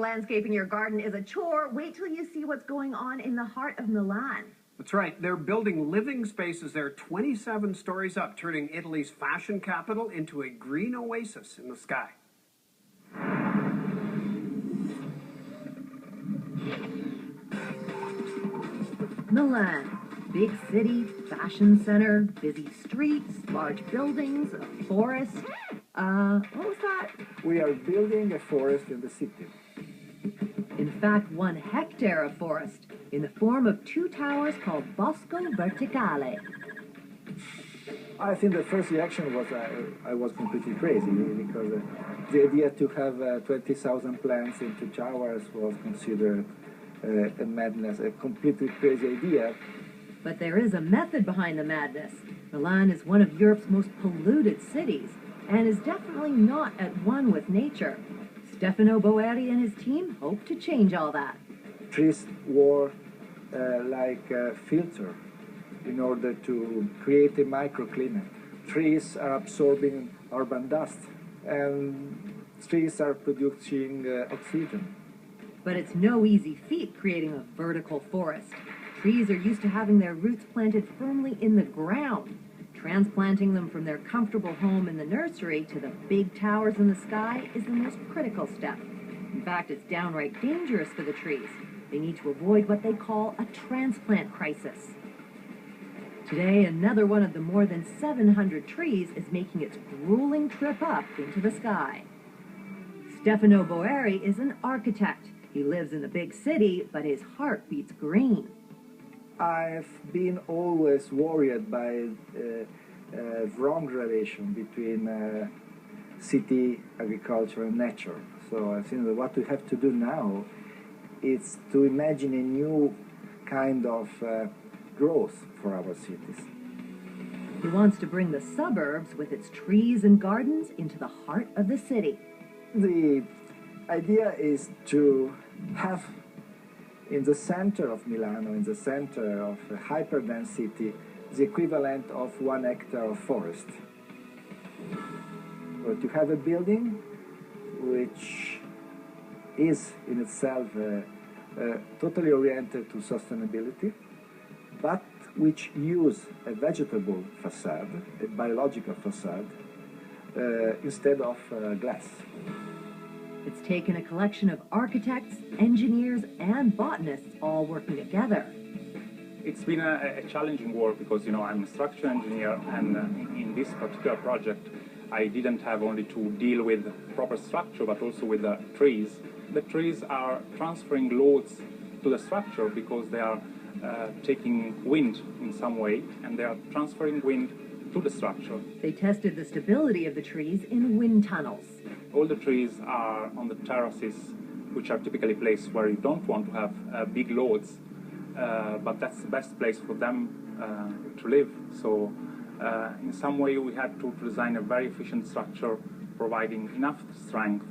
landscaping your garden is a chore, wait till you see what's going on in the heart of Milan. That's right. They're building living spaces there 27 stories up, turning Italy's fashion capital into a green oasis in the sky. Milan. Big city, fashion center, busy streets, large buildings, a forest. What was that? We are building a forest in the city. In fact, 1 hectare of forest in the form of 2 towers called Bosco verticale. I think the first reaction was I was completely crazy because the idea to have 20,000 plants in 2 towers was considered a madness, a completely crazy idea. But there is a method behind the madness. Milan is one of Europe's most polluted cities and is definitely not at one with nature. Stefano Boeri and his team hope to change all that. Trees were like a filter in order to create a microclimate. Trees are absorbing urban dust and trees are producing oxygen. But it's no easy feat creating a vertical forest. Trees are used to having their roots planted firmly in the ground. Transplanting them from their comfortable home in the nursery to the big towers in the sky is the most critical step. In fact, it's downright dangerous for the trees. They need to avoid what they call a transplant crisis. Today, another one of the more than 700 trees is making its grueling trip up into the sky. Stefano Boeri is an architect. He lives in the big city, but his heart beats green. I've been always worried by a wrong relation between city, agriculture and nature. So I think that what we have to do now is to imagine a new kind of growth for our cities. He wants to bring the suburbs with its trees and gardens into the heart of the city. The idea is to have in the center of Milan, or in the center of a hyperdense city, the equivalent of 1 hectare of forest. Or to have a building which is in itself totally oriented to sustainability, but which use a vegetable facade, a biological facade, instead of glass. It's taken a collection of architects, engineers, and botanists all working together. It's been a challenging work because, I'm a structural engineer, and in this particular project, I didn't have only to deal with proper structure, but also with the trees. The trees are transferring loads to the structure because they are taking wind in some way, and they are transferring wind to the structure. They tested the stability of the trees in wind tunnels. All the trees are on the terraces, which are typically places where you don't want to have big loads, but that's the best place for them to live. So in some way we had to design a very efficient structure, providing enough strength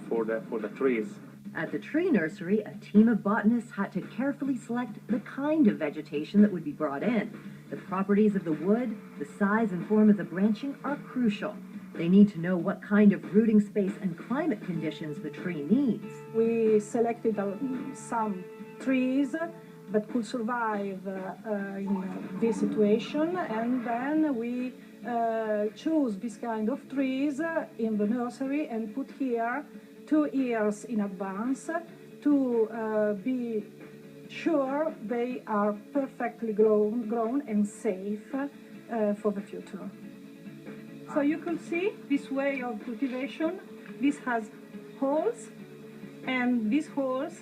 for the trees. At the tree nursery, a team of botanists had to carefully select the kind of vegetation that would be brought in. The properties of the wood, the size and form of the branching are crucial. They need to know what kind of rooting space and climate conditions the tree needs. We selected some trees that could survive in this situation, and then we choose this kind of trees in the nursery and put here 2 years in advance to be sure they are perfectly grown and safe for the future. So you can see this way of cultivation. This has holes, and these holes,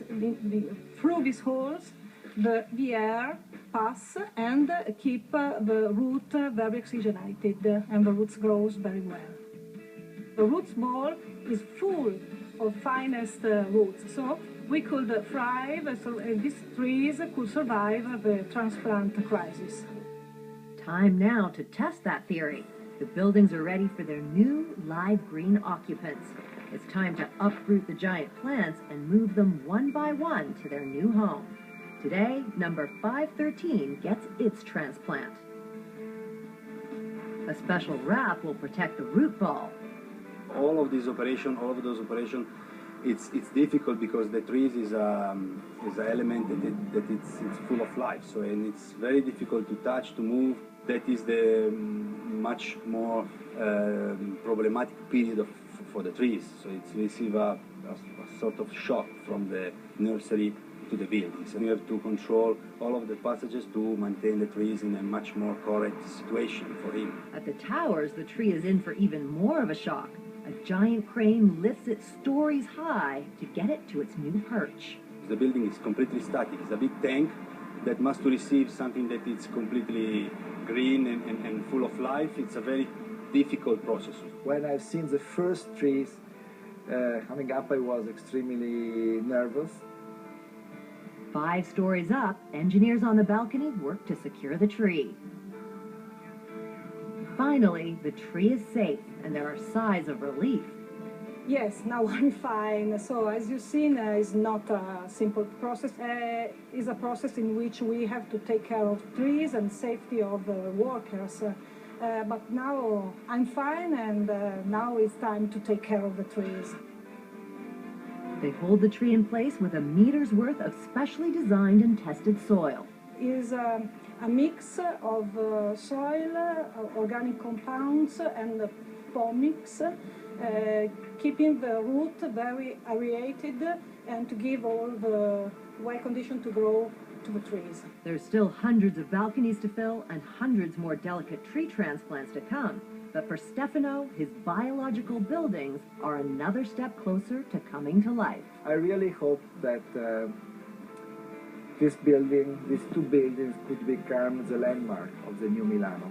through these holes, the air pass and keep the root very oxygenated, and the roots grows very well. The root ball is full of finest roots, so we could thrive, so these trees could survive the transplant crisis. Time now to test that theory. The buildings are ready for their new live green occupants. It's time to uproot the giant plants and move them one by one to their new home. Today, number 513 gets its transplant. A special wrap will protect the root ball. All of those operations it's difficult because the trees is an element that it's full of life. So, and it's very difficult to touch, to move. That is the much more problematic period for the trees. So it's receive a sort of shock from the nursery to the buildings. And you have to control all of the passages to maintain the trees in a much more correct situation for him. At the towers, the tree is in for even more of a shock. A giant crane lifts it stories high to get it to its new perch. The building is completely static. It's a big tank that must receive something that is completely green and full of life. It's a very difficult process. When I've seen the first trees coming up, I was extremely nervous. 5 stories up, engineers on the balcony work to secure the tree. Finally, the tree is safe, and there are sighs of relief. Yes, now I'm fine. So as you've seen, it's not a simple process. It's a process in which we have to take care of trees and safety of workers. But now I'm fine, and now it's time to take care of the trees. They hold the tree in place with a meter's worth of specially designed and tested soil. Is a mix of soil, organic compounds, and pomics, keeping the root very aerated and to give all the well condition to grow to the trees. There's still hundreds of balconies to fill and hundreds more delicate tree transplants to come. But for Stefano, his biological buildings are another step closer to coming to life. I really hope that these two buildings could become the landmark of the new Milano.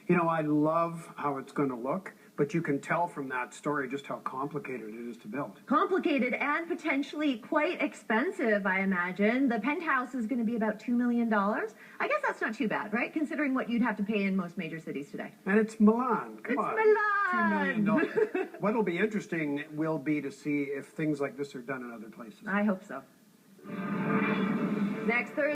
You know, I love how it's going to look, but you can tell from that story just how complicated it is to build. Complicated and potentially quite expensive, I imagine. The penthouse is going to be about $2 million. I guess that's not too bad, right? Considering what you'd have to pay in most major cities today. And it's Milan. Come It's on. Milan! $2 million. What'll be interesting will be to see if things like this are done in other places. I hope so. Next Thursday.